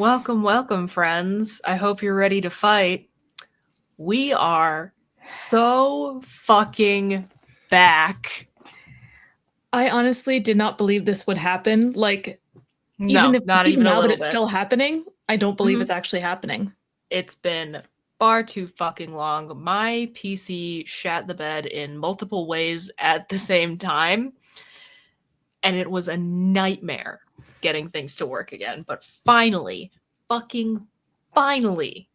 Welcome, welcome, friends. I hope you're ready to fight. We are so fucking back. I honestly did not believe this would happen. Like, No, not even a now that little it's bit. still happening, I don't believe Mhm. it's actually happening. It's been far too fucking long. My PC shat the bed in multiple ways at the same time, and it was a nightmare getting things to work again. But finally, fucking finally,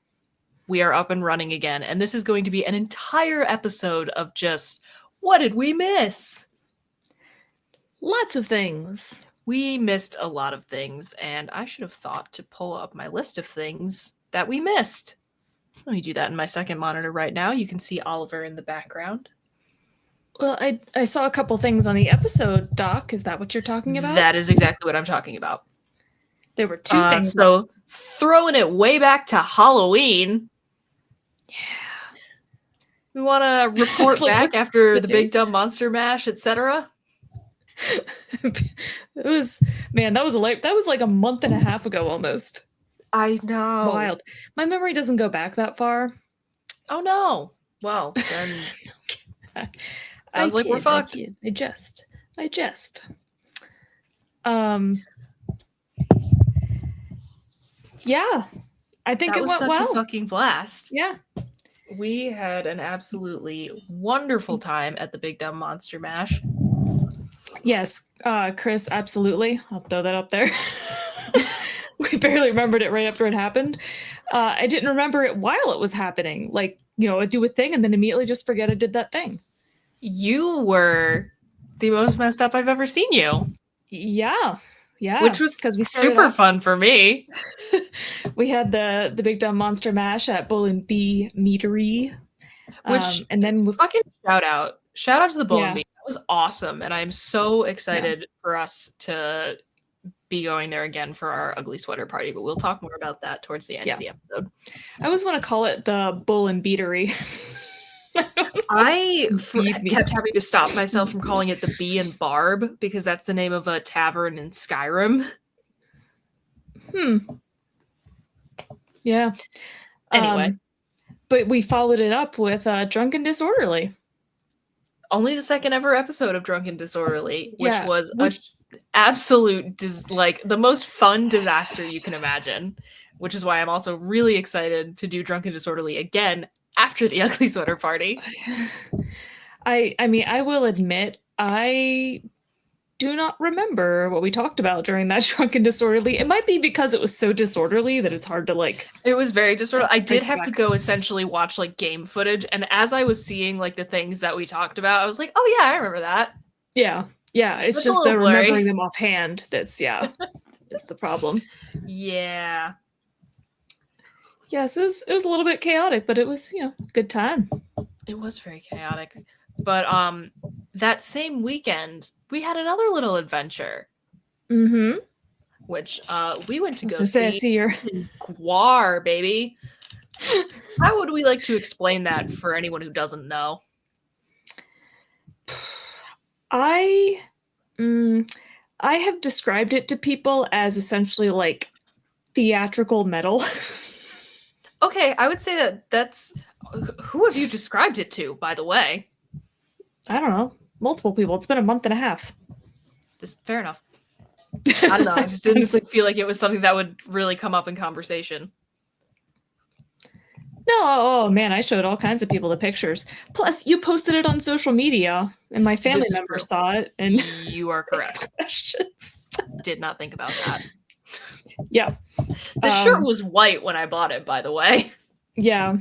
we are up and running again. And this is going to be an entire episode of just what did we miss? Lots of things. We missed a lot of things, and I should have thought to pull up my list of things that we missed. Let me do that in my second monitor right now. You can see Oliver in the background. Well, I saw a couple things on the episode, Doc. Is that what you're talking about? That is exactly what I'm talking about. There were two things. So, throwing it way back to Halloween. Yeah. We want to report back after the Big Dumb Monster Mash, etc. It was, man, that was like a month and a half ago almost. I know. It's wild. My memory doesn't go back that far. Oh no. Well, then sounds like we're fucked. I jest. Yeah. I think that it was went such well. a fucking blast. Yeah. We had an absolutely wonderful time at the Big Dumb Monster Mash. Yes, Chris, absolutely. I'll throw that up there. We barely remembered it right after it happened. I didn't remember it while it was happening. Like, I'd do a thing and then immediately just forget I did that thing. You were the most messed up I've ever seen you. Yeah. Which was super fun for me. We had the Big Dumb Monster Mash at Bull and Bee Meadery. Which, and then fucking shout out to the Bull and Bee. That was awesome. And I'm so excited for us to be going there again for our ugly sweater party, but we'll talk more about that towards the end of the episode. I always want to call it the Bull and Beatery. I kept having to stop myself from calling it the Bee and Barb because that's the name of a tavern in Skyrim. Yeah. Anyway. But we followed it up with Drunken Disorderly. Only the second ever episode of Drunken Disorderly, which was an absolute, the most fun disaster you can imagine, which is why I'm also really excited to do Drunken Disorderly again after the Ugly Sweater Party. I mean, I will admit, I do not remember what we talked about during that Drunken Disorderly. It might be because it was so disorderly that it's hard to It was very disorderly. I did have to go essentially watch game footage, and as I was seeing the things that we talked about, I was like, oh yeah, I remember that. Yeah. It's just the remembering them offhand that's is the problem. Yeah. So it was a little bit chaotic, but it was, good time. It was very chaotic. But that same weekend, we had another little adventure. Mm-hmm. Which we went to go see Guar, baby. How would we like to explain that for anyone who doesn't know? I have described it to people as essentially theatrical metal. Okay, I would say that's... Who have you described it to, by the way? I don't know. Multiple people. It's been a month and a half. Fair enough. I don't know. I just didn't feel like it was something that would really come up in conversation. No, oh man, I showed all kinds of people the pictures. Plus, you posted it on social media, and my family members saw it. And you are correct. Questions. Did not think about that. Yeah. The shirt was white when I bought it, by the way. Yeah.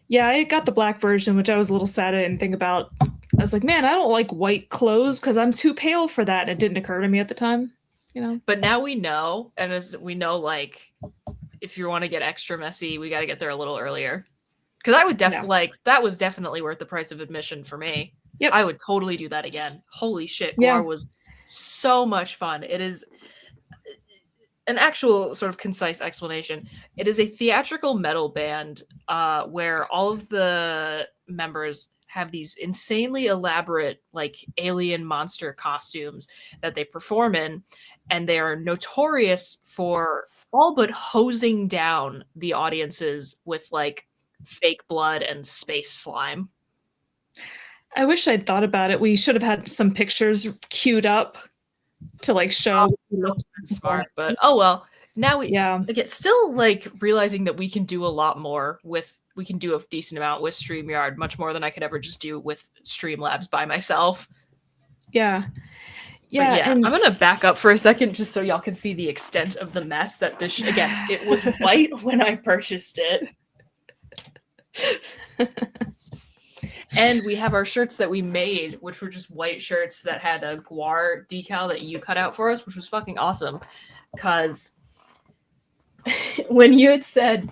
Yeah, I got the black version, which I was a little sad I didn't think about. I was like, man, I don't like white clothes because I'm too pale for that. It didn't occur to me at the time, But now we know, and as we know, if you want to get extra messy, we got to get there a little earlier. Because I would definitely, that was definitely worth the price of admission for me. Yep. I would totally do that again. Holy shit, Guar was so much fun. It is an actual sort of concise explanation. It is a theatrical metal band where all of the members have these insanely elaborate alien monster costumes that they perform in, and they are notorious for all but hosing down the audiences with like fake blood and space slime. I wish I'd thought about it. We should have had some pictures queued up to like show Oh, what we looked that's before. smart, but oh well. Now we Yeah. like it's still like realizing that we can do a lot more with we can do a decent amount with StreamYard, much more than I could ever just do with Streamlabs by myself. Yeah. But Yeah. yeah, And I'm gonna back up for a second just so y'all can see the extent of the mess that this again, it was white when I purchased it. And we have our shirts that we made, which were just white shirts that had a Guar decal that you cut out for us, which was fucking awesome. Because when you had said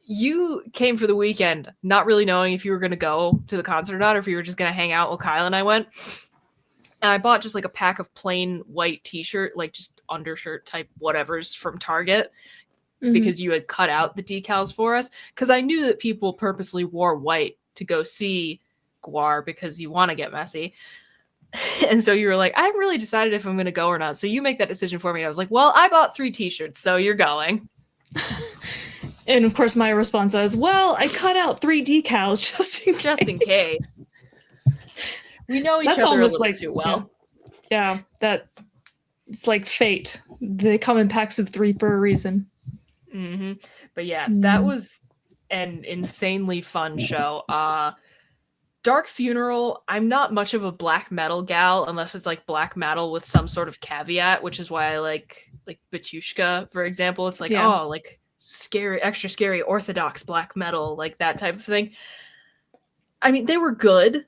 you came for the weekend, not really knowing if you were going to go to the concert or not, or if you were just going to hang out while Kyle and I went. And I bought just like a pack of plain white t-shirt, like just undershirt type whatevers from Target, because you had cut out the decals for us. Because I knew that people purposely wore white to go see Guar because you want to get messy. And so you were like, I haven't really decided if I'm going to go or not. So you make that decision for me. And I was like, well, I bought 3 t-shirts, so you're going. And of course, my response was, well, I cut out 3 decals just in case. We know each That's other a almost little like, too well. Yeah, that it's like fate. They come in packs of 3 for a reason. Mm-hmm. But yeah, that was an insanely fun show. Dark Funeral, I'm not much of a black metal gal unless it's like black metal with some sort of caveat, which is why I like Batushka, for example. It's like, oh, like scary, extra scary, orthodox black metal, like that type of thing. I mean, they were good.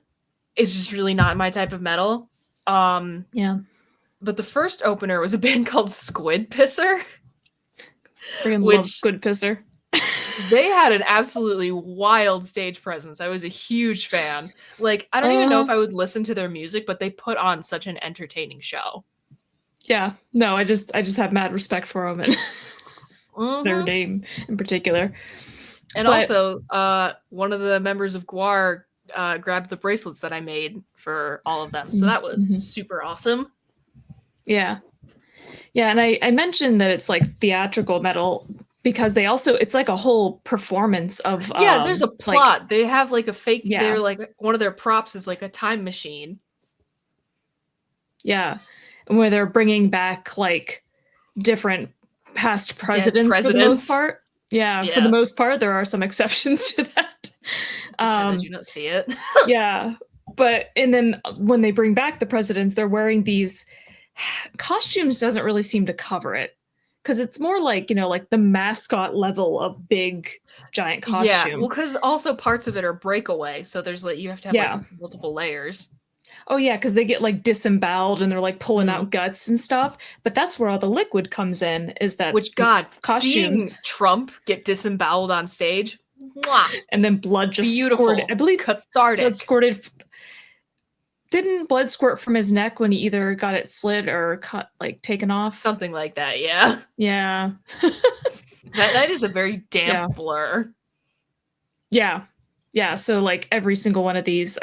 It's just really not my type of metal. Yeah. But the first opener was a band called Squid Pisser. Freaking love Squid Pisser. They had an absolutely wild stage presence. I was a huge fan. Like, I don't even know if I would listen to their music, but they put on such an entertaining show. Yeah. No, I just have mad respect for them and their name in particular. And also, one of the members of Guar grabbed the bracelets that I made for all of them. So that was super awesome. Yeah. Yeah, and I mentioned that it's like theatrical metal because they also it's like a whole performance of there's a plot. Like, they have like a fake they're like one of their props is like a time machine. Yeah. Where they're bringing back like different past presidents for the most part. Yeah, for the most part there are some exceptions to that. I do not see it. Yeah. But and then when they bring back the presidents, they're wearing these costumes doesn't really seem to cover it because it's more like, you know, like the mascot level of big giant costume. Yeah, well, because also parts of it are breakaway, so there's like you have to have like multiple layers. Oh yeah, because they get like disemboweled and they're like pulling out guts and stuff. But that's where all the liquid comes in. Is that costumes? Seeing Trump get disemboweled on stage, and then blood just squirted. I believe cathartic. Blood squirted. Didn't blood squirt from his neck when he either got it slit or cut, like taken off? Something like that, yeah. Yeah. that is a very damp blur. Yeah. Yeah, so like every single one of these,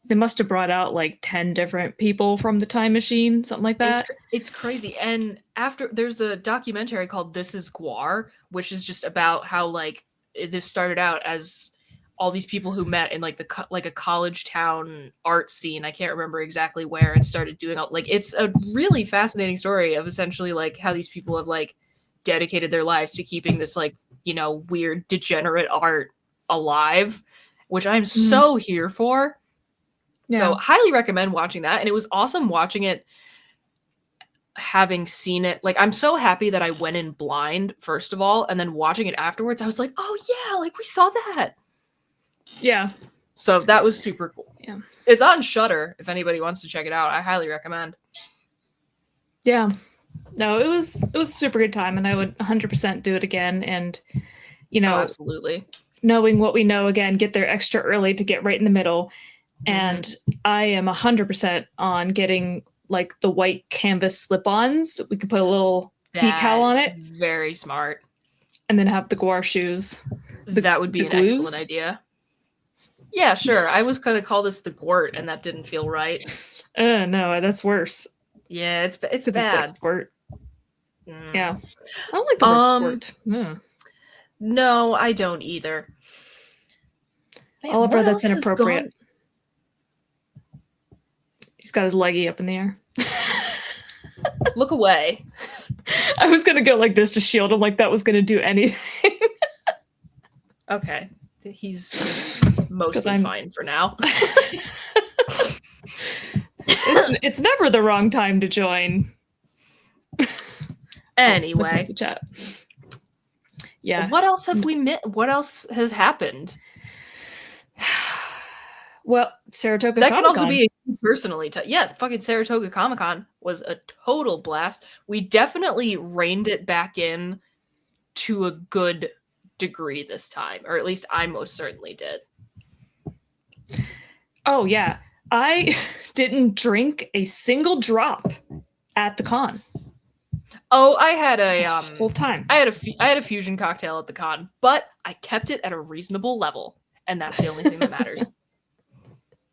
they must have brought out like 10 different people from the time machine, something like that. It's crazy. And after there's a documentary called This Is Guar, which is just about how like this started out as all these people who met in like a college town art scene. I can't remember exactly where, and started doing like it's a really fascinating story of essentially like how these people have like dedicated their lives to keeping this like, you know, weird degenerate art alive, which I'm so here for. Yeah. So highly recommend watching that. And it was awesome watching it, having seen it. Like, I'm so happy that I went in blind, first of all, and then watching it afterwards, I was like, oh yeah, like we saw that. Yeah. So that was super cool. Yeah. It's on Shudder if anybody wants to check it out. I highly recommend. Yeah. No, it was a super good time, and I would 100% do it again. And, you know, absolutely. Knowing what we know, again, get there extra early to get right in the middle. And I am 100% on getting like the white canvas slip-ons. We could put a little decal on it. Very smart. And then have the Guar shoes. That would be an excellent idea. Yeah, sure. I was going to call this the Gwort, and that didn't feel right. No, that's worse. Yeah, it's bad. It's like squirt. Mm. Yeah. I don't like the word squirt. Yeah. No, I don't either. Man, Oliver, what that's else has gone? inappropriate. He's got his leggy up in the air. Look away. I was gonna go like this to shield him, like that was gonna do anything. Okay. He's mostly fine for now. It's never the wrong time to join. Anyway, the chat. Yeah. What else have we met? What else has happened? Well, Saratoga That Comic-Con. can also be personally. Yeah, fucking Saratoga Comic-Con was a total blast. We definitely reined it back in to a good degree this time, or at least I most certainly did. Oh yeah, I didn't drink a single drop at the con. Oh, I had a full time. I had a fusion cocktail at the con, but I kept it at a reasonable level, and that's the only thing that matters.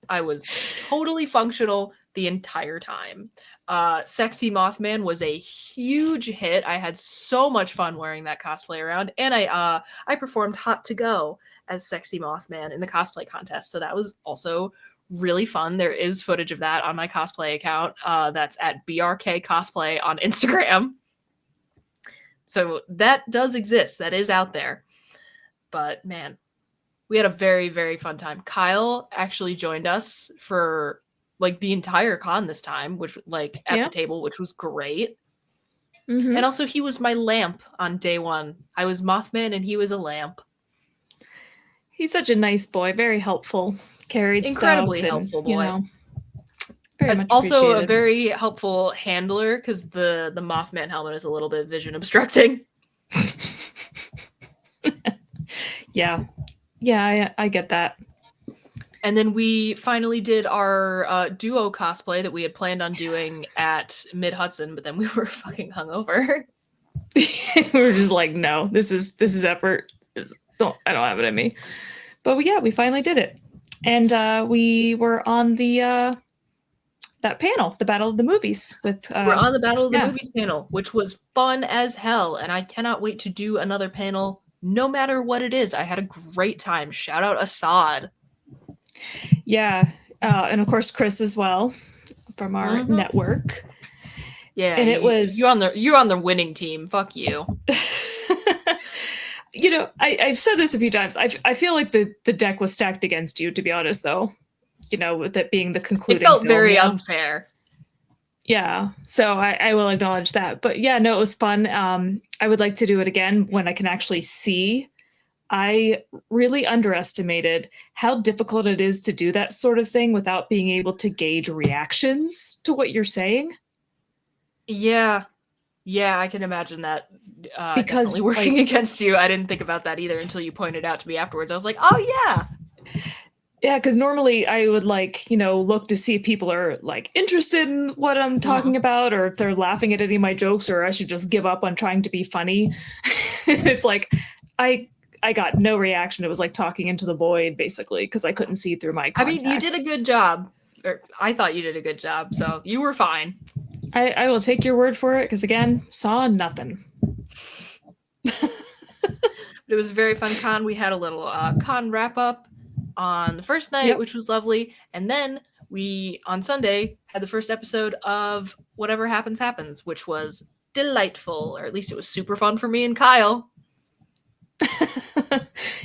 I was totally functional the entire time. Sexy Mothman was a huge hit. I had so much fun wearing that cosplay around, and I performed Hot to Go as Sexy Mothman in the cosplay contest, so that was also really fun. There is footage of that on my cosplay account. That's at BRK Cosplay on Instagram. So that does exist. That is out there. But man, we had a very, very fun time. Kyle actually joined us for like the entire con this time, which like at the table, which was great. Mm-hmm. And also he was my lamp on day one. I was Mothman and he was a lamp. He's such a nice boy, very helpful, carried incredibly stuff helpful and, boy. You know, very much also a very helpful handler because the Mothman helmet is a little bit vision obstructing. Yeah, I get that. And then we finally did our duo cosplay that we had planned on doing at Mid Hudson, but then we were fucking hungover. We were just like, no, this is effort. I don't have it in me. But we finally did it, and we were on the that panel, the Battle of the Movies. We're on the Battle of the Movies panel, which was fun as hell, and I cannot wait to do another panel. No matter what it is, I had a great time. Shout out Assad. Yeah, and of course Chris as well from our network. Yeah, and it was you're on the winning team. Fuck you. You know, I've said this a few times. I feel like the deck was stacked against you, to be honest, though. You know, with it being the concluding. It felt very unfair. Yeah, so I will acknowledge that. But yeah, no, it was fun. I would like to do it again when I can actually see. I really underestimated how difficult it is to do that sort of thing without being able to gauge reactions to what you're saying. Yeah, I can imagine that because definitely working against you. I didn't think about that either until you pointed out to me afterwards. I was like, oh yeah. Yeah, because normally I would look to see if people are interested in what I'm talking about, or if they're laughing at any of my jokes, or I should just give up on trying to be funny. It's like I got no reaction. It was like talking into the void, basically, because I couldn't see through my contacts. I mean, you did a good job. Or I thought you did a good job, so you were fine. I will take your word for it, because again, saw nothing. It was a very fun con. We had a little con wrap up on the first night, which was lovely. And then we, on Sunday, had the first episode of Whatever Happens, Happens, which was delightful, or at least it was super fun for me and Kyle.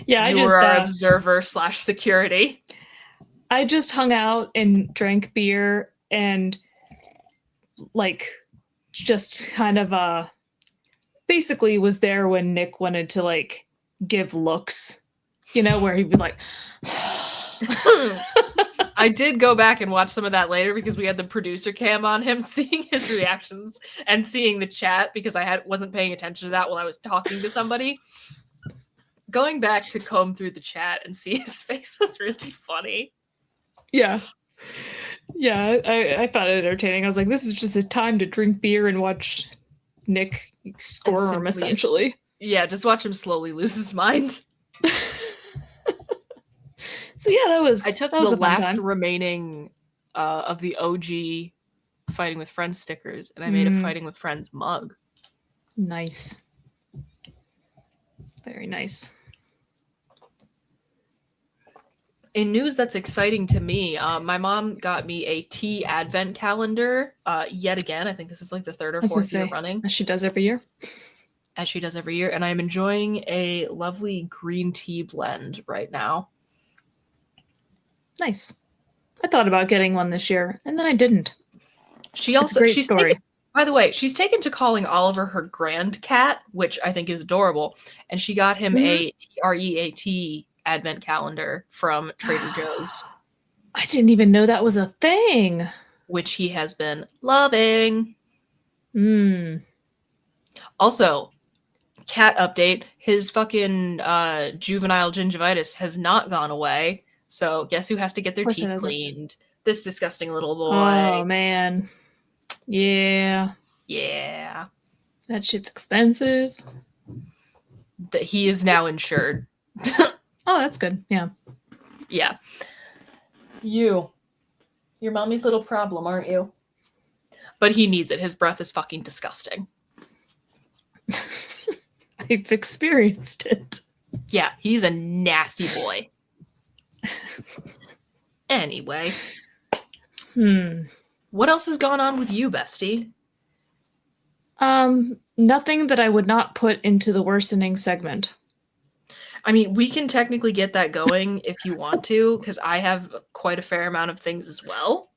Yeah, you were our observer / security. I just hung out and drank beer and just kind of basically was there when Nick wanted to give looks, where he'd be like I did go back and watch some of that later because we had the producer cam on him, seeing his reactions and seeing the chat, because I wasn't paying attention to that while I was talking to somebody. Going back to comb through the chat and see his face was really funny. Yeah, I found it entertaining. I was like, this is just a time to drink beer and watch Nick squirm, essentially. Yeah, just watch him slowly lose his mind. So yeah, that was. I took the last remaining of the OG Fighting with Friends stickers, and I made a Fighting with Friends mug. Nice. Very nice. In news that's exciting to me, my mom got me a tea advent calendar yet again. I think this is like the third or I was gonna fourth year say, running. as she does every year. As she does every year. And I'm enjoying a lovely green tea blend right now. Nice. I thought about getting one this year, and then I didn't. She's a great story. By the way, she's taken to calling Oliver her grand cat, which I think is adorable. And she got him a TREAT advent calendar from Trader Joe's. I didn't even know that was a thing. Which he has been loving. Also, cat update, his fucking juvenile gingivitis has not gone away. So guess who has to get their teeth cleaned? This disgusting little boy. Oh, man. Yeah. Yeah. That shit's expensive. That he is now insured. Oh, that's good. Yeah. Yeah. You're mommy's little problem, aren't you? But he needs it. His breath is fucking disgusting. I've experienced it. Yeah, he's a nasty boy. Anyway. What else has gone on with you, bestie? Nothing that I would not put into the worsening segment. I mean, we can technically get that going if you want to, because I have quite a fair amount of things as well.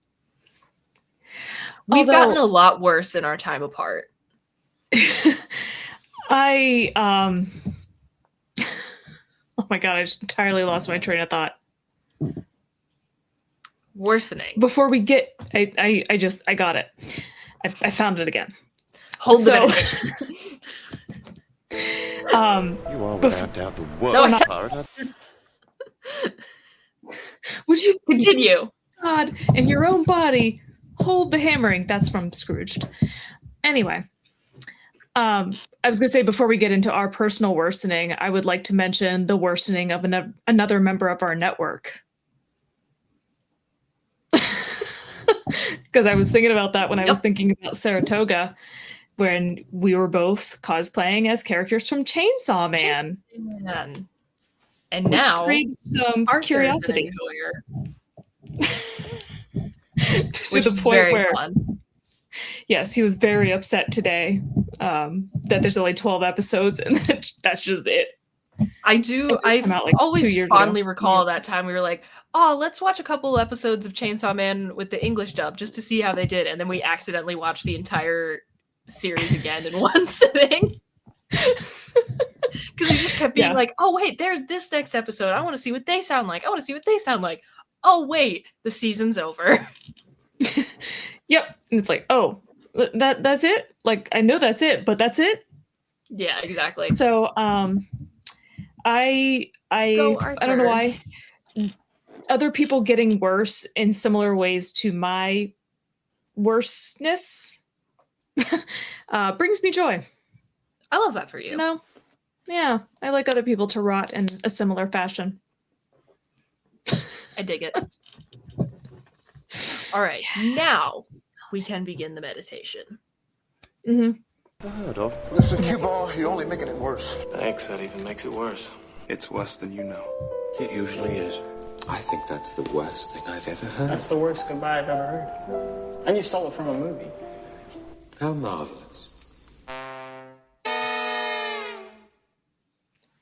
We've gotten a lot worse in our time apart. Oh my god, I just entirely lost my train of thought. Worsening. Before we get, I got it. I found it again. Hold the meditation. You are without doubt the worst part. Would you continue? God, in your own body, hold the hammering. That's from Scrooged. Anyway, I was going to say, before we get into our personal worsening, I would like to mention the worsening of another member of our network. Because I was thinking about that when I was thinking about Saratoga, when we were both cosplaying as characters from Chainsaw Man. And now, creates some curiosity. To the point where, yes, he was very upset today that there's only 12 episodes and that's just it. I always fondly recall that time we were like, oh, let's watch a couple episodes of Chainsaw Man with the English dub just to see how they did. And then we accidentally watched the entire series again in one sitting. Because we just kept being like, oh, wait, there's this next episode. I want to see what they sound like. Oh, wait, the season's over. Yep. And it's like, oh, that's it? Like, I know that's it, but that's it? Yeah, exactly. So, I don't know why other people getting worse in similar ways to my worseness brings me joy. I love that for you. You know? Yeah, I like other people to rot in a similar fashion. I dig it. All right, now we can begin the meditation. Heard of. Listen, Q-Ball, you're only making it worse. Thanks, that even makes it worse. It's worse than you know. It usually is. I think that's the worst thing I've ever heard. That's the worst goodbye I've ever heard. And you stole it from a movie. How marvelous.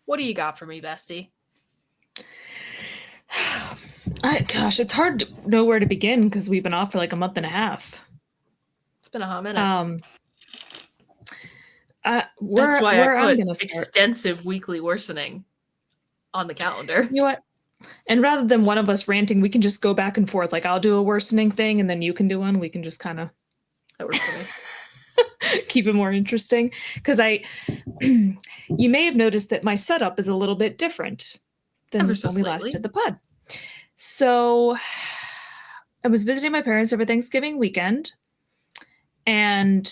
What do you got for me, bestie? Gosh, it's hard to know where to begin because we've been off for like a month and a half. It's been a hot minute. That's why I put extensive weekly worsening on the calendar. You know what? And rather than one of us ranting, we can just go back and forth. Like, I'll do a worsening thing and then you can do one. We can just kind of that works for me. Keep it more interesting. Because you may have noticed that my setup is a little bit different than when we last did the pod. So I was visiting my parents over Thanksgiving weekend, and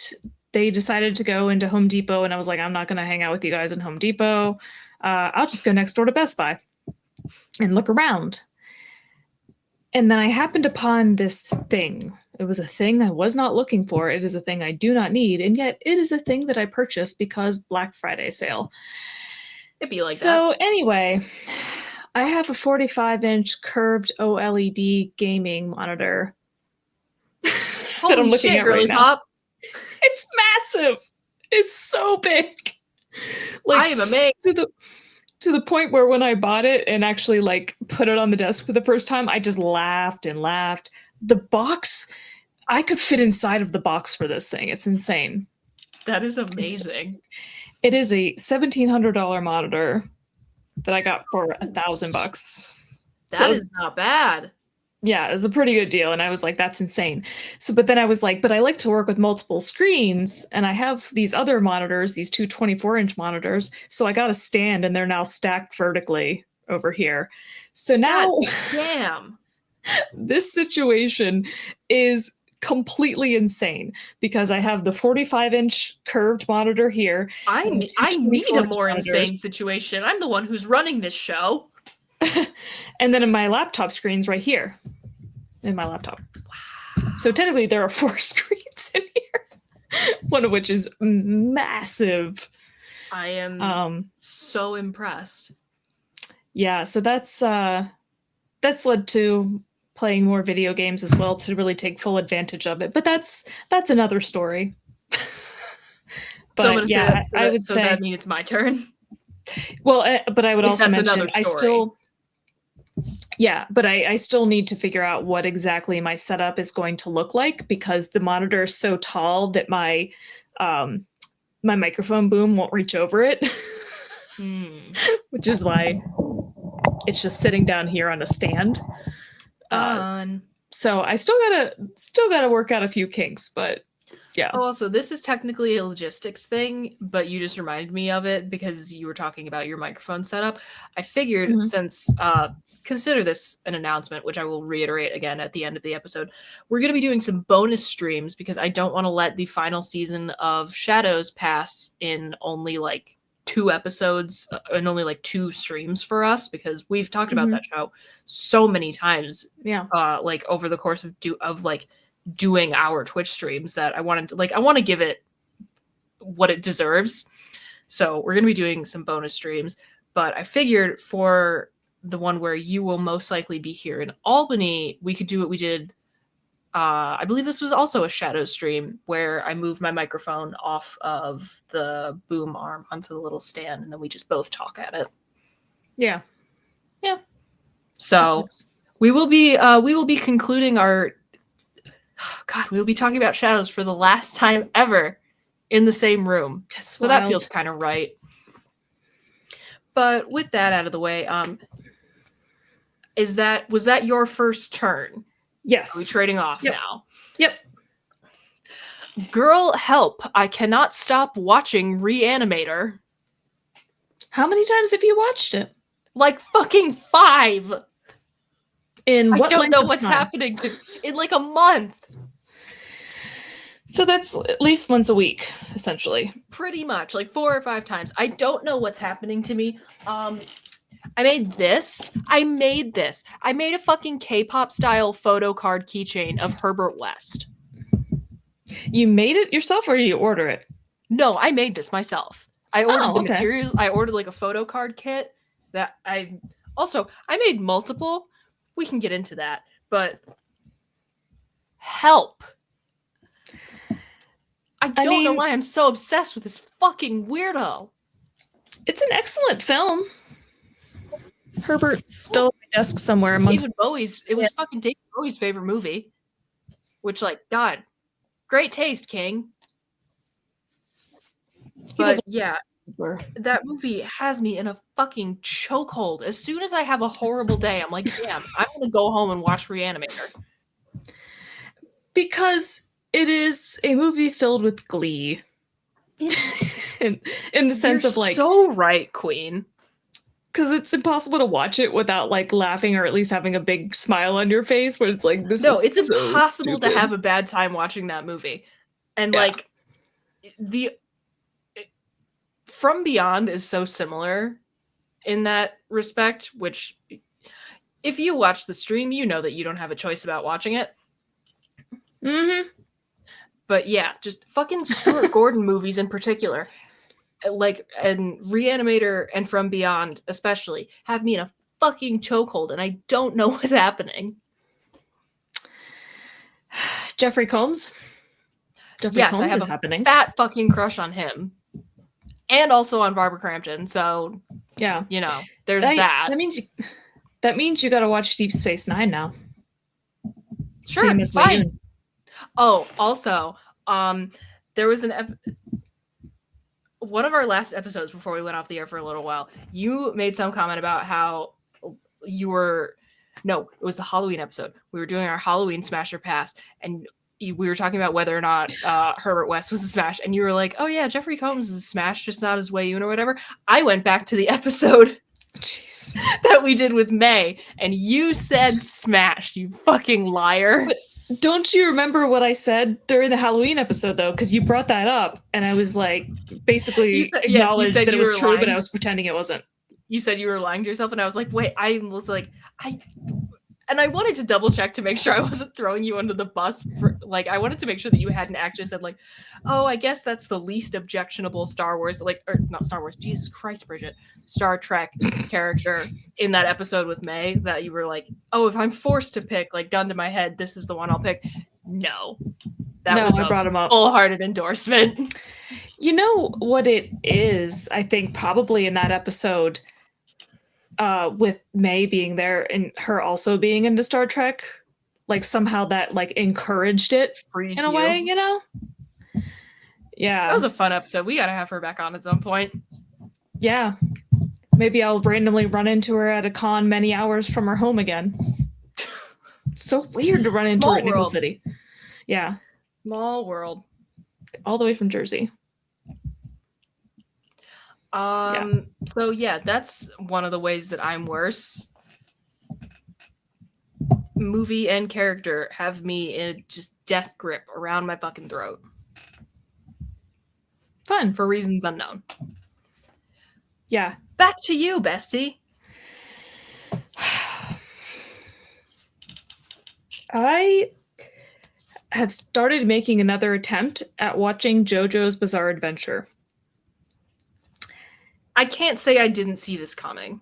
they decided to go into Home Depot, and I was like, I'm not going to hang out with you guys in Home Depot. I'll just go next door to Best Buy and look around. And then I happened upon this thing It was a thing I was not looking for. It is a thing I do not need, and yet it is a thing that I purchased because Black Friday sale. It'd be like So that. anyway, I have a 45-inch curved OLED gaming monitor that I'm Holy looking shit, at girly right now. pop! It's massive. It's so big. I am amazed. To the point where when I bought it and actually like put it on the desk for the first time, I just laughed and laughed. The box, I could fit inside of the box for this thing. It's insane. That is amazing. It is a $1,700 monitor that I got for $1,000. That is not bad. Yeah, it was a pretty good deal. And I was like, that's insane. So, but then I was like, but I like to work with multiple screens. And I have these other monitors, these two 24-inch monitors. So I got a stand and they're now stacked vertically over here. So now, God damn. this situation is completely insane because I have the 45-inch curved monitor here. I and the two need a 24-inch more monitors. insane situation. I'm the one who's running this show. And then in my laptop screen's right here in my laptop. So technically there are 4 screens in here, one of which is massive. I am so impressed. Yeah, so that's led to playing more video games as well to really take full advantage of it. But that's another story. But yeah, I would say that means it's my turn. Well, but I would also mention I still need to figure out what exactly my setup is going to look like because the monitor is so tall that my microphone boom won't reach over it, which is why it's just sitting down here on a stand. So I still gotta work out a few kinks, but yeah. Oh, also, this is technically a logistics thing, but you just reminded me of it because you were talking about your microphone setup. I figured since consider this an announcement, which I will reiterate again at the end of the episode. We're going to be doing some bonus streams because I don't want to let the final season of Shadows pass in only like 2 episodes and only like 2 streams for us because we've talked about that show so many times. Yeah. Like over the course of doing our Twitch streams that I want to give it what it deserves. So we're going to be doing some bonus streams, but I figured for the one where you will most likely be here in Albany, we could do what we did. I believe this was also a shadow stream where I moved my microphone off of the boom arm onto the little stand and then we just both talk at it. Yeah. Yeah. So we will be concluding our we'll be talking about Shadows for the last time ever in the same room. That's so wild. That feels kind of right. But with that out of the way, was that your first turn? Yes. Are we trading off now? Yep. Girl, help. I cannot stop watching Reanimator. How many times have you watched it? Like fucking 5. In what I don't know what's time? happening to in like a month. So that's at least once a week, essentially. Pretty much, like 4 or 5 times. I don't know what's happening to me. I made this. I made a fucking K-pop style photo card keychain of Herbert West. You made it yourself or you order it? No, I made this myself. I ordered the materials. I ordered like a photo card kit that I made multiple. We can get into that, but help. I don't know why I'm so obsessed with this fucking weirdo. It's an excellent film. Herbert's still at my desk somewhere amongst David Bowie's. It was fucking David Bowie's favorite movie. Which, like, God, great taste, King. But yeah, that movie has me in a fucking chokehold. As soon as I have a horrible day, I'm like, damn, I'm gonna go home and watch Reanimator. Because it is a movie filled with glee. in the sense of like, so right, Queen. Because it's impossible to watch it without like laughing or at least having a big smile on your face where it's like, it's so impossible stupid. to have a bad time watching that movie. And like From Beyond is so similar in that respect, which if you watch the stream, you know that you don't have a choice about watching it. Mm-hmm. But yeah, just fucking Stuart Gordon movies in particular, like, and Reanimator and From Beyond especially, have me in a fucking chokehold, and I don't know what's happening. Jeffrey Combs. Jeffrey Yes, I Combs have is a happening. fat fucking crush on him. And also on Barbara Crampton, so Yeah. you know, there's that. That means you got to watch Deep Space Nine now. Sure, Same as fine. Wayun. Oh, also, there was one of our last episodes before we went off the air for a little while. You made some comment about how it was the Halloween episode. We were doing our Halloween Smasher Pass, and we were talking about whether or not Herbert West was a smash, and you were like, "Oh yeah, Jeffrey Combs is a smash, just not as Wayun or whatever." I went back to the episode Jeez. that we did with May, and you said smash, you fucking liar. But don't you remember what I said during the Halloween episode, though? Because you brought that up, and I was like, basically acknowledged that it was true, but I was pretending it wasn't. You said you were lying to yourself, and I was like, wait, I wanted to double check to make sure I wasn't throwing you under the bus. I wanted to make sure that you hadn't actually said, like, oh, I guess that's the least objectionable Star Wars, or not Star Wars, Jesus Christ, Bridget, Star Trek character in that episode with May, that you were like, oh, if I'm forced to pick, like, gun to my head, this is the one I'll pick. No. I brought him up. Full-hearted endorsement. You know what it is, I think, probably in that episode, with May being there and her also being into Star Trek, like somehow that like encouraged it in a way, you know? Yeah. That was a fun episode. We gotta have her back on at some point. Yeah. Maybe I'll randomly run into her at a con many hours from her home again. It's so weird to run into her at Nickel City. Yeah. Small world. All the way from Jersey. So yeah, that's one of the ways that I'm worse. Movie and character have me in just death grip around my fucking throat. Fun. For reasons unknown. Yeah. Back to you, bestie. I have started making another attempt at watching JoJo's Bizarre Adventure. I can't say I didn't see this coming.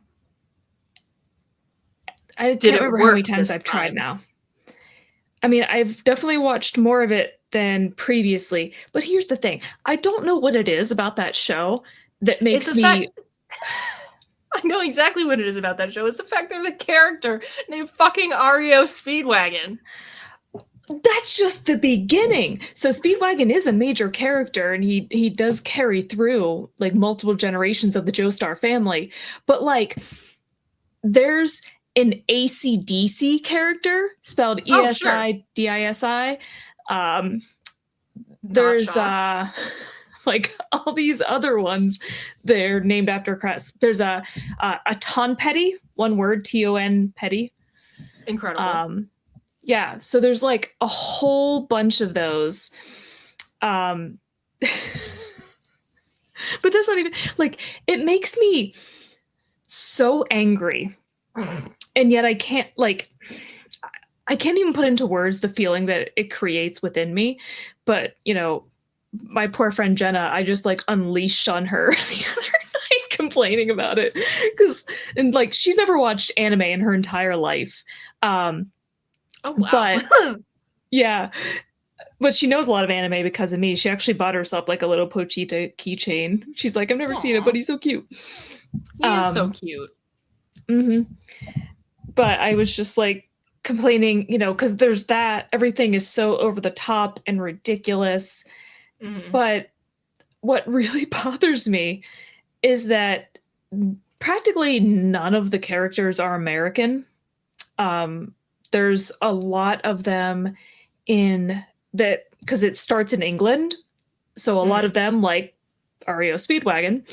I can't remember how many times I've tried now. I mean, I've definitely watched more of it than previously, but here's the thing. I don't know what it is about that show that makes me... I know exactly what it is about that show. It's the fact there's a character named fucking Ario Speedwagon. That's just the beginning. So Speedwagon is a major character, and he does carry through like multiple generations of the Joestar family. But like, there's an AC/DC character spelled ESIDISI. There's like all these other ones. They're named after Crest. There's a Ton Petty, one word, TON Petty. Incredible. Yeah, so there's like a whole bunch of those. But that's not even like, it makes me so angry. And yet I can't even put into words the feeling that it creates within me. But, you know, my poor friend Jenna, I just like unleashed on her the other night complaining about it. And like, she's never watched anime in her entire life. Oh, wow. But yeah, but she knows a lot of anime because of me. She actually bought herself like a little Pochita keychain. She's like, I've never seen it, but he's so cute. He is so cute. Mm-hmm. But I was just like complaining, you know, because there's that. Everything is so over the top and ridiculous. Mm-hmm. But what really bothers me is that practically none of the characters are American. There's a lot of them in that because it starts in England. So a lot of them, like Ario Speedwagon,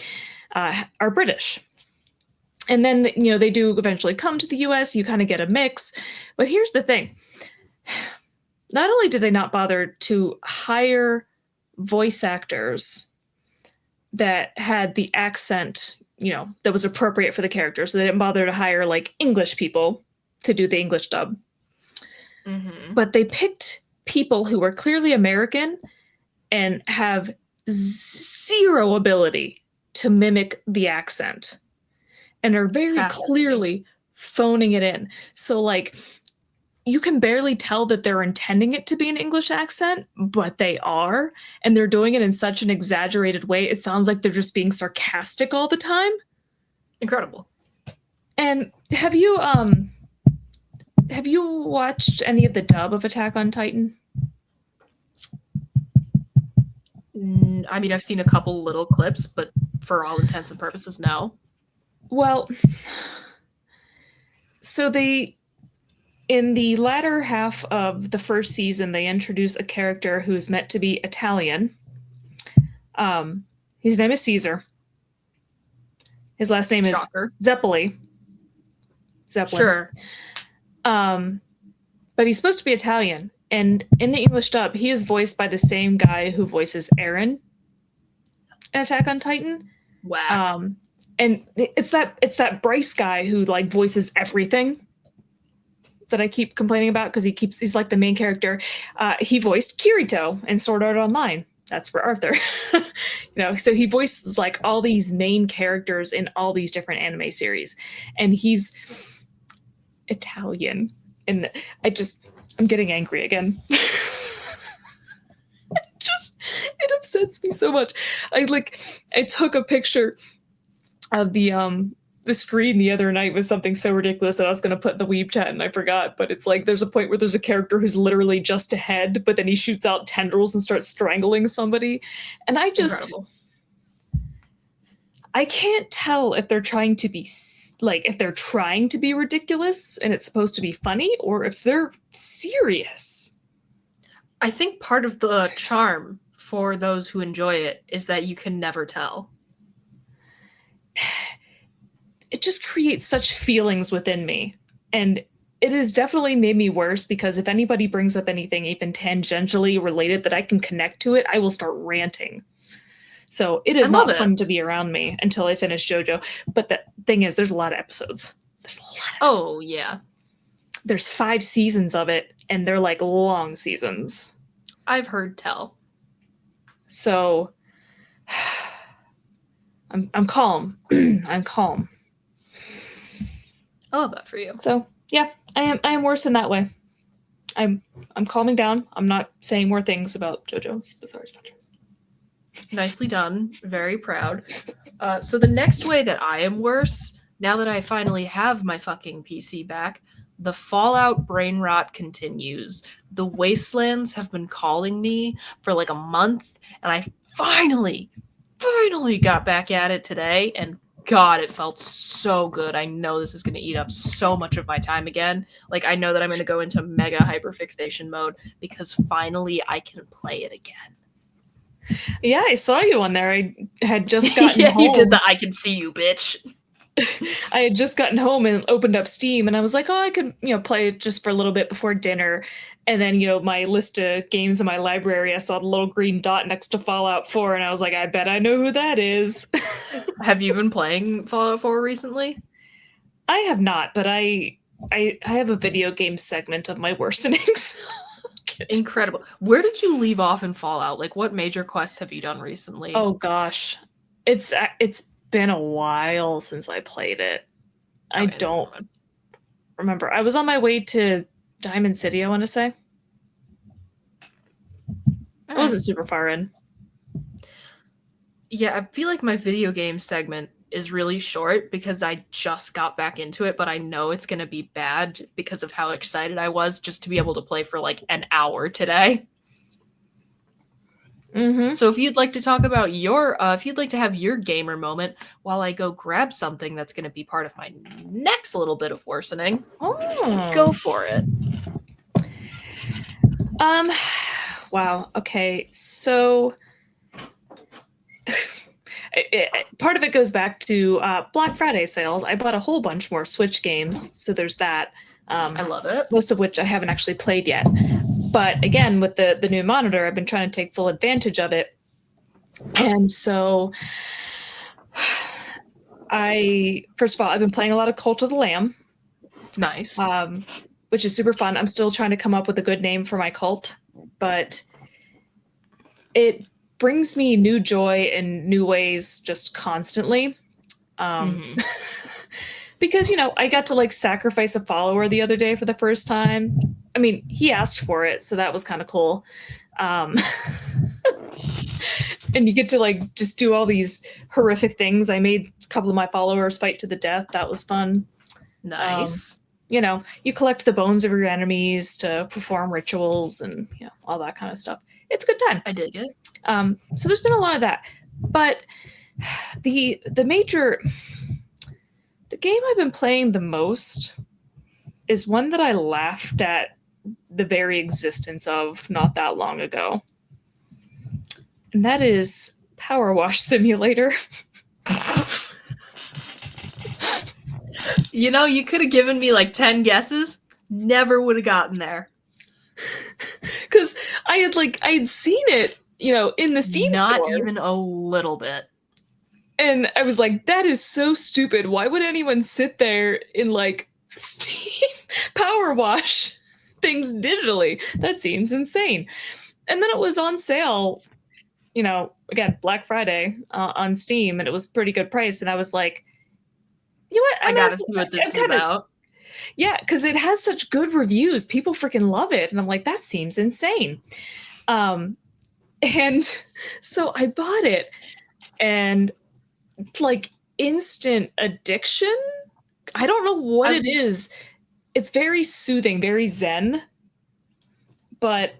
are British. And then, you know, they do eventually come to the US. You kind of get a mix. But here's the thing. Not only did they not bother to hire voice actors that had the accent, you know, that was appropriate for the character. So they didn't bother to hire like English people to do the English dub. Mm-hmm. But they picked people who are clearly American and have zero ability to mimic the accent and are very clearly phoning it in. So like you can barely tell that they're intending it to be an English accent, but they are, and they're doing it in such an exaggerated way. It sounds like they're just being sarcastic all the time. Incredible. And have you watched any of the dub of Attack on Titan? I mean, I've seen a couple little clips, but for all intents and purposes, no. Well, so in the latter half of the first season, they introduce a character who is meant to be Italian. His name is Caesar. His last name Shocker. is Zeppeli. Zeppelin. Sure. But he's supposed to be Italian. And in the English dub, he is voiced by the same guy who voices Eren in Attack on Titan. Whack. And it's that Bryce guy who like voices everything that I keep complaining about because he's like the main character. He voiced Kirito in Sword Art Online. That's for Arthur. So he voices like all these main characters in all these different anime series, and he's Italian. And I'm getting angry again. It upsets me so much. I took a picture of the screen the other night with something so ridiculous that I was going to put in the Weeb chat and I forgot, but it's like there's a point where there's a character who's literally just a head, but then he shoots out tendrils and starts strangling somebody. And Incredible. I can't tell if they're trying to be ridiculous and it's supposed to be funny, or if they're serious. I think part of the charm for those who enjoy it is that you can never tell. It just creates such feelings within me. And it has definitely made me worse because if anybody brings up anything even tangentially related that I can connect to it, I will start ranting. So it is not fun to be around me until I finish JoJo. But the thing is, there's a lot of episodes. Oh, yeah. There's 5 seasons of it, and they're like long seasons. I've heard tell. So I'm calm. I'm calm. I love that for you. So yeah, I am worse in that way. I'm calming down. I'm not saying more things about JoJo's Bizarre Adventure. Nicely done. Very proud. So the next way that I am worse, now that I finally have my fucking PC back, the Fallout brain rot continues. The Wastelands have been calling me for like a month, and I finally got back at it today, and God, it felt so good. I know this is going to eat up so much of my time again. Like, I know that I'm going to go into mega hyperfixation mode because finally I can play it again. Yeah, I saw you on there. I had just gotten home. You did the I can see you, bitch. I had just gotten home and opened up Steam, and I was like, oh, I could, play it just for a little bit before dinner. And then, my list of games in my library, I saw the little green dot next to Fallout 4, and I was like, I bet I know who that is. Have you been playing Fallout 4 recently? I have not, but I have a video game segment of my worsenings. Incredible. Where did you leave off in Fallout? Like, what major quests have you done recently? Oh gosh, it's been a while since I played it. I don't remember. I was on my way to Diamond City, I want to say. I wasn't super far in. Yeah, I feel like my video game segment is really short because I just got back into it, but I know it's going to be bad because of how excited I was just to be able to play for like an hour today. Mm-hmm. So if you'd like to talk about if you'd like to have your gamer moment while I go grab something that's going to be part of my next little bit of worsening, go for it. Wow. Okay. So part of it goes back to Black Friday sales. I bought a whole bunch more Switch games, so there's that. I love it. Most of which I haven't actually played yet. But again, with the new monitor, I've been trying to take full advantage of it. And so first of all, I've been playing a lot of Cult of the Lamb. Nice. Which is super fun. I'm still trying to come up with a good name for my cult. but it brings me new joy in new ways just constantly. Because, I got to like sacrifice a follower the other day for the first time. I mean, he asked for it, so that was kind of cool. And you get to like just do all these horrific things. I made a couple of my followers fight to the death. That was fun. Nice. You collect the bones of your enemies to perform rituals and all that kind of stuff. It's a good time. I dig it. So there's been a lot of that, but the game I've been playing the most is one that I laughed at the very existence of not that long ago, and that is Power Wash Simulator. You could have given me like 10 guesses. Never would have gotten there. Because I had seen it, in the Steam store. Not even a little bit. And I was like, that is so stupid. Why would anyone sit there in like Steam Power Wash things digitally? That seems insane. And then it was on sale, again, Black Friday on Steam, and it was pretty good price. And I was like, you know what? I gotta see what this is about. Yeah, because it has such good reviews. People freaking love it. And I'm like, that seems insane. And so I bought it, and like instant addiction. I don't know what it is. It's very soothing, very zen. But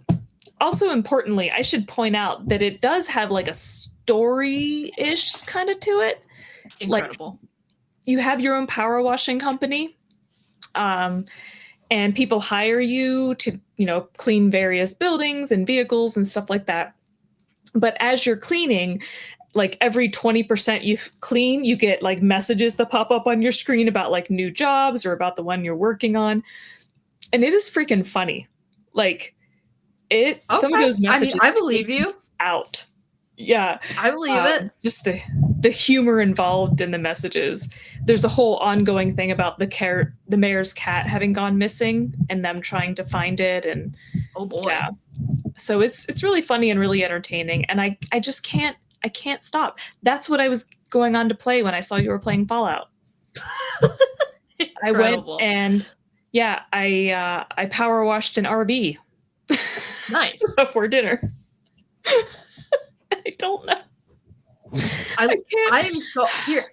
also importantly, I should point out that it does have like a story-ish kind of to it. Incredible. Like, you have your own power washing company. And people hire you to, clean various buildings and vehicles and stuff like that. But as you're cleaning, like every 20% you clean, you get like messages that pop up on your screen about like new jobs or about the one you're working on. And it is freaking funny. Like some of those messages. I believe you. Out. Yeah. I believe it. Just the humor involved in the messages. There's a whole ongoing thing about the mayor's cat having gone missing and them trying to find it. And oh boy. Yeah. So it's really funny and really entertaining. And I just can't stop. That's what I was going on to play when I saw you were playing Fallout. I went and I power washed an RV. Nice. Before dinner. I don't know.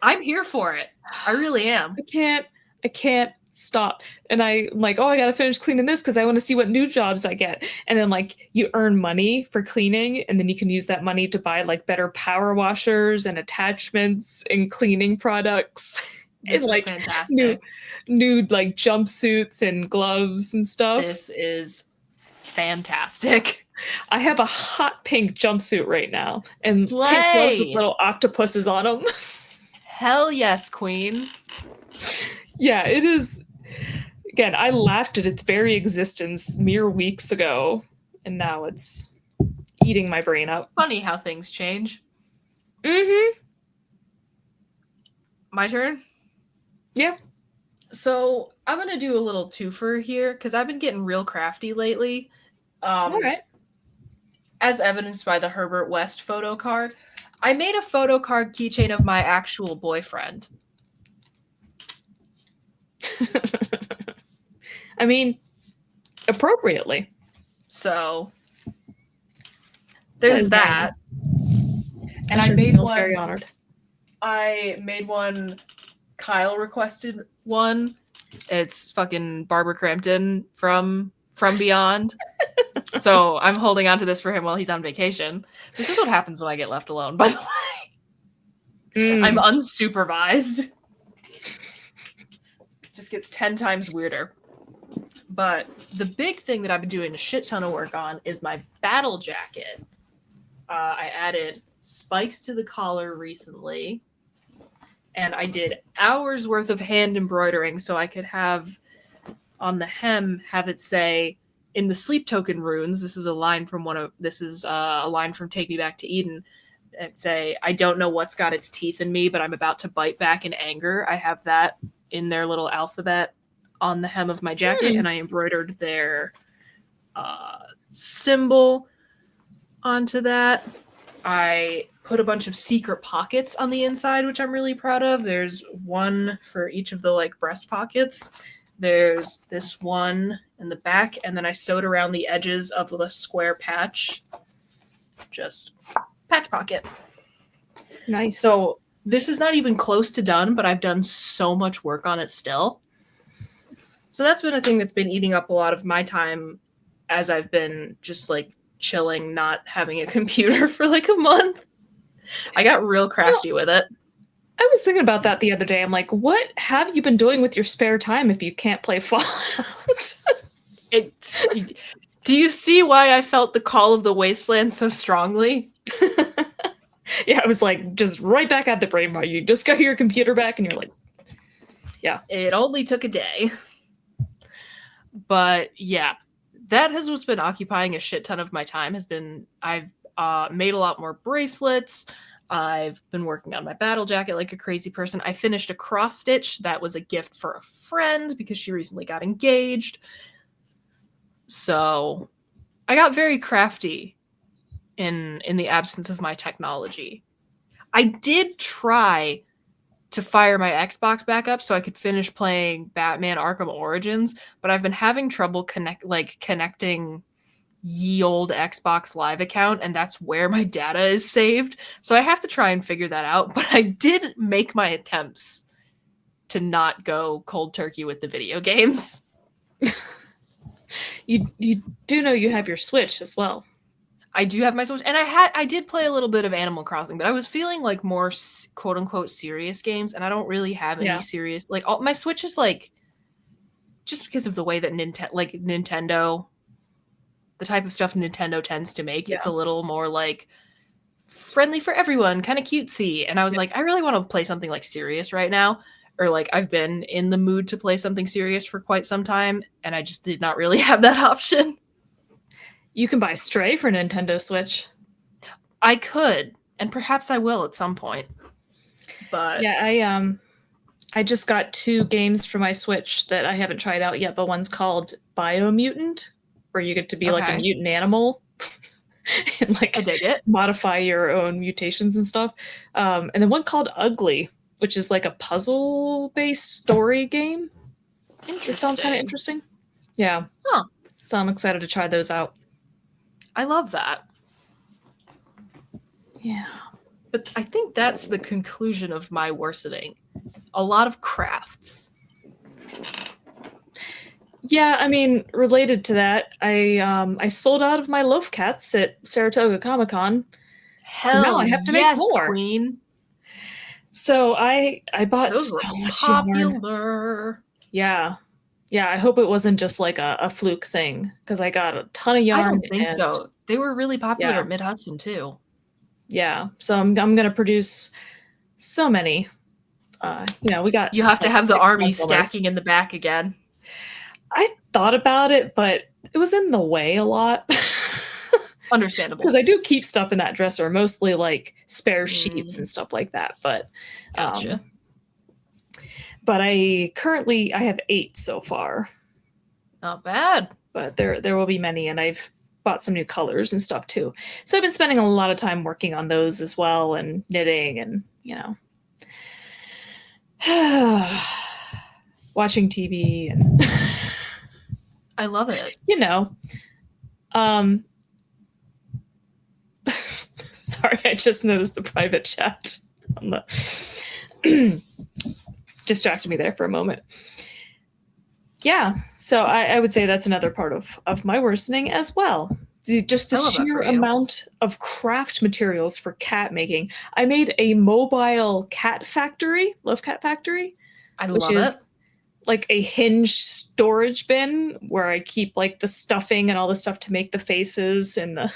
I'm here for it. I really am. I can't stop. And I'm like, I gotta finish cleaning this because I want to see what new jobs I get. And then like you earn money for cleaning, and then you can use that money to buy like better power washers and attachments and cleaning products. This and like fantastic. New like jumpsuits and gloves and stuff. This is fantastic. I have a hot pink jumpsuit right now, and Slay. pink gloves with little octopuses on them. Hell yes, queen. Yeah, it is. Again, I laughed at its very existence mere weeks ago, and now it's eating my brain up. Funny how things change. Mm-hmm. My turn? Yeah. So I'm going to do a little twofer here, because I've been getting real crafty lately. All right. As evidenced by the Herbert West photo card, I made a photo card keychain of my actual boyfriend. I mean, appropriately. So there's that. And I made feels one. Very honored. I made one. Kyle requested one. It's fucking Barbara Crampton from Beyond. So I'm holding on to this for him while he's on vacation. This is what happens when I get left alone, by the way. I'm unsupervised. Just gets 10 times weirder. But the big thing that I've been doing a shit ton of work on is my battle jacket. I added spikes to the collar recently. And I did hours worth of hand embroidering so I could have on the hem have it say, in the sleep token runes, this is a line from a line from Take Me Back to Eden. And say, I don't know what's got its teeth in me, but I'm about to bite back in anger. I have that in their little alphabet on the hem of my jacket, and I embroidered their symbol onto that. I put a bunch of secret pockets on the inside, which I'm really proud of. There's one for each of the like breast pockets. There's this one in the back, and then I sewed around the edges of the square patch. Just patch pocket. Nice. So this is not even close to done, but I've done so much work on it still. So that's been a thing that's been eating up a lot of my time as I've been just like chilling, not having a computer for like a month. I got real crafty with it. I was thinking about that the other day. I'm like, what have you been doing with your spare time if you can't play Fallout? Do you see why I felt the call of the wasteland so strongly? Yeah, I was like, just right back at the brain bar. You just got your computer back and you're like, yeah. It only took a day. But yeah, that has what's been occupying a shit ton of my time. I've made a lot more bracelets. I've been working on my battle jacket like a crazy person. I finished a cross stitch that was a gift for a friend because she recently got engaged. So I got very crafty in the absence of my technology. I did try to fire my Xbox back up so I could finish playing Batman Arkham Origins, but I've been having trouble connecting ye old Xbox Live account, and that's where my data is saved. So I have to try and figure that out, but I did make my attempts to not go cold turkey with the video games. You do know you have your Switch as well. I do have my Switch, and I did play a little bit of Animal Crossing, but I was feeling like more quote unquote serious games, and I don't really have any serious my Switch is like just because of the way that Nintendo, the type of stuff Nintendo tends to make, it's a little more like friendly for everyone, kind of cutesy. And I was like, I really want to play something like serious right now, or like I've been in the mood to play something serious for quite some time, and I just did not really have that option. You can buy Stray for Nintendo Switch. I could, and perhaps I will at some point. But yeah, I just got 2 games for my Switch that I haven't tried out yet, but one's called Biomutant, where you get to be like a mutant animal and like I dig it. modify your own mutations and stuff. And then one called Ugly, which is like a puzzle-based story game. It sounds kind of interesting. Yeah. Huh. So I'm excited to try those out. I love that. Yeah. But I think that's the conclusion of my worsening. A lot of crafts. Yeah, I mean, related to that, I sold out of my loaf cats at Saratoga Comic-Con. Hell, so now I have to make more. Queen. So I bought Those so were much popular. yarn. Yeah, I hope it wasn't just like a fluke thing, because I got a ton of yarn. I don't think so. They were really popular at Mid-Hudson too. Yeah, so I'm gonna produce so many. We got. You have to have the army stacking in the back again. I thought about it, but it was in the way a lot. Understandable. Because I do keep stuff in that dresser, mostly like spare sheets and stuff like that. But gotcha. But I have 8 so far. Not bad. But there will be many, and I've bought some new colors and stuff too. So I've been spending a lot of time working on those as well, and knitting, and watching TV, and I love it. Sorry, I just noticed the private chat on the distracted me there for a moment. Yeah, so I would say that's another part of my worsening as well. Just the sheer amount of craft materials for cat making. I made a mobile cat factory, love cat factory. Which is like a hinged storage bin where I keep like the stuffing and all the stuff to make the faces and the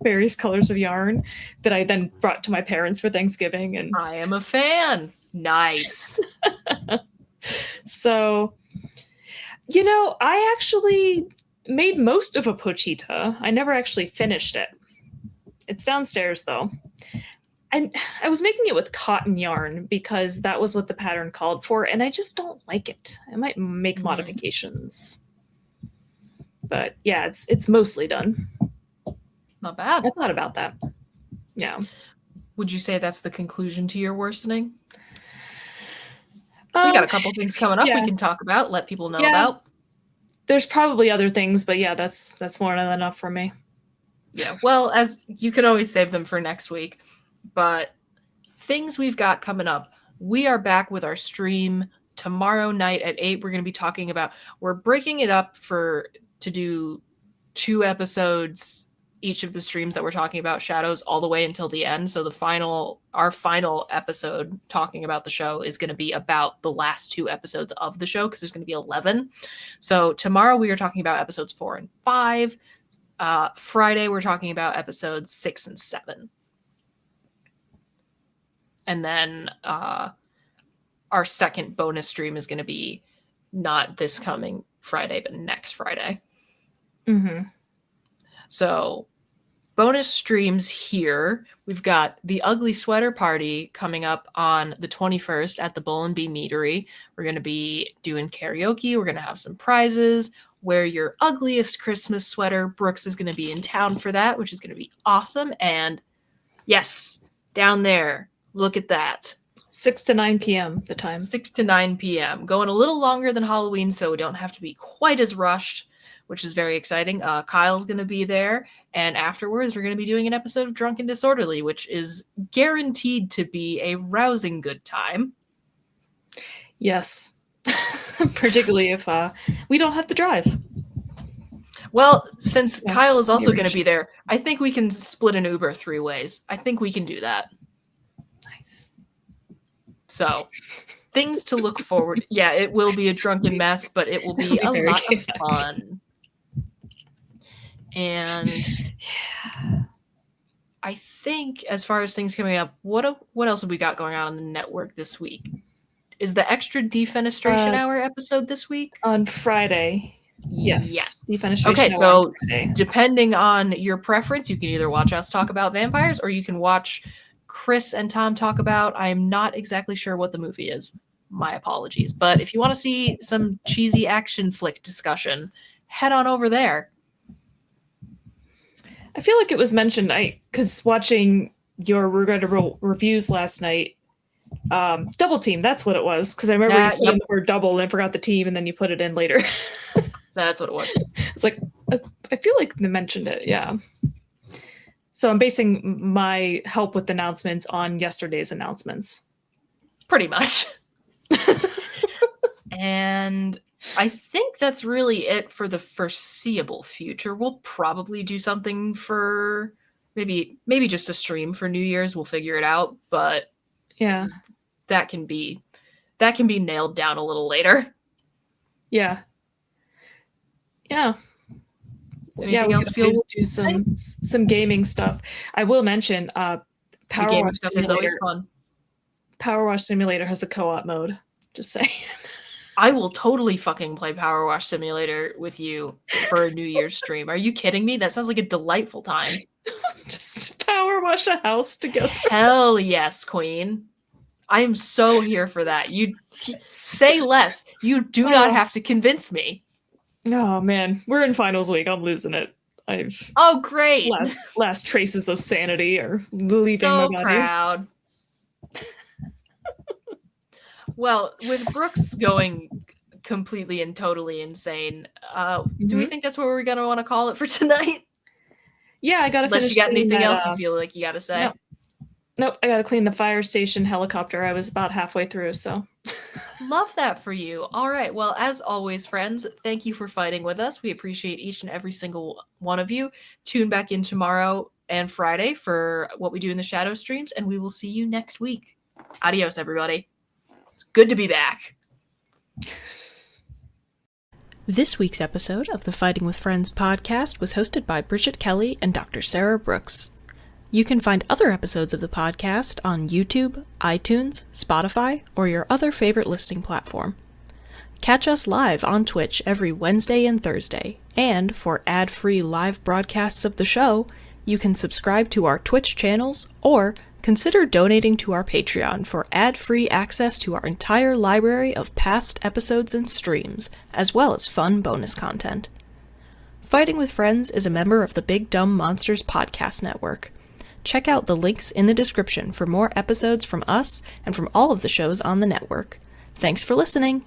various colors of yarn that I then brought to my parents for Thanksgiving. And I am a fan. Nice. So, I actually made most of a pochita. I never actually finished it. It's downstairs though. And I was making it with cotton yarn because that was what the pattern called for, and I just don't like it. I might make modifications. But yeah, it's mostly done. Not bad. I thought about that. Yeah. Would you say that's the conclusion to your worsening? So we got a couple things coming up we can talk about, let people know about. There's probably other things, but yeah, that's more than enough for me. Yeah, well, as you can always save them for next week, but things we've got coming up. We are back with our stream tomorrow night at 8. We're going to be talking about, we're breaking it up to do 2 episodes each of the streams that we're talking about Shadows all the way until the end. So our final episode talking about the show is going to be about the last 2 episodes of the show, because there's going to be 11. So tomorrow we are talking about episodes 4 and 5. Friday we're talking about episodes 6 and 7. And then our second bonus stream is going to be not this coming Friday, but next Friday. Mm-hmm. So bonus streams here. We've got the Ugly Sweater Party coming up on the 21st at the Bull and Bee Meadery. We're going to be doing karaoke. We're going to have some prizes. Wear your ugliest Christmas sweater. Brooks is going to be in town for that, which is going to be awesome. And yes, down there, look at that. 6 to 9 p.m. the time. 6 to 9 p.m. Going a little longer than Halloween, so we don't have to be quite as rushed, which is very exciting. Kyle's going to be there. And afterwards, we're going to be doing an episode of Drunk and Disorderly, which is guaranteed to be a rousing good time. Yes. Particularly if we don't have to drive. Well, since Kyle is also going to be there, I think we can split an Uber 3 ways. I think we can do that. Nice. So, things to look forward. Yeah, it will be a drunken mess, but it will be a lot of fun. And I think as far as things coming up, what else have we got going on the network this week? Is the extra Defenestration Hour episode this week? On Friday. Yes. Defenestration okay, Hour so on Friday. Depending on your preference, you can either watch us talk about vampires or you can watch Chris and Tom talk about, I'm not exactly sure what the movie is. My apologies. But if you want to see some cheesy action flick discussion, head on over there. I feel like it was mentioned, because watching your regrettable reviews last night, Double Team, that's what it was. Because I remember you put in the word double and forgot the team, and then you put it in later. That's what it was. It's like, I feel like they mentioned it, yeah. So I'm basing my help with announcements on yesterday's announcements. Pretty much. And I think that's really it for the foreseeable future. We'll probably do something for maybe just a stream for New Year's. We'll figure it out, but yeah, that can be nailed down a little later. Yeah. Anything else? Do some gaming stuff. I will mention Power Wash Simulator is always fun. Power Wash Simulator has a co-op mode. Just saying. I will totally fucking play Power Wash Simulator with you for a New Year's stream. Are you kidding me? That sounds like a delightful time. Just power wash a house together. Hell yes, queen. I am so here for that. You say less. You do not have to convince me. Oh man, we're in finals week. I'm losing it. Oh great. Last traces of sanity are leaving my body. So proud. Well, with Brooks going completely and totally insane, do we think that's what we're gonna want to call it for tonight? Yeah, I gotta finish. Unless you got anything else you feel like you gotta say. No. Nope, I gotta clean the fire station helicopter. I was about halfway through, so. Love that for you. All right. Well, as always, friends, thank you for fighting with us. We appreciate each and every single one of you. Tune back in tomorrow and Friday for what we do in the shadow streams, and we will see you next week. Adios, everybody. It's good to be back. This week's episode of the Fighting with Friends podcast was hosted by Bridget Kelly and Dr. Sarah Brooks. You can find other episodes of the podcast on YouTube, iTunes, Spotify, or your other favorite listening platform. Catch us live on Twitch every Wednesday and Thursday, and for ad-free live broadcasts of the show, you can subscribe to our Twitch channels or consider donating to our Patreon for ad-free access to our entire library of past episodes and streams, as well as fun bonus content. Fighting with Friends is a member of the Big Dumb Monsters podcast network. Check out the links in the description for more episodes from us and from all of the shows on the network. Thanks for listening!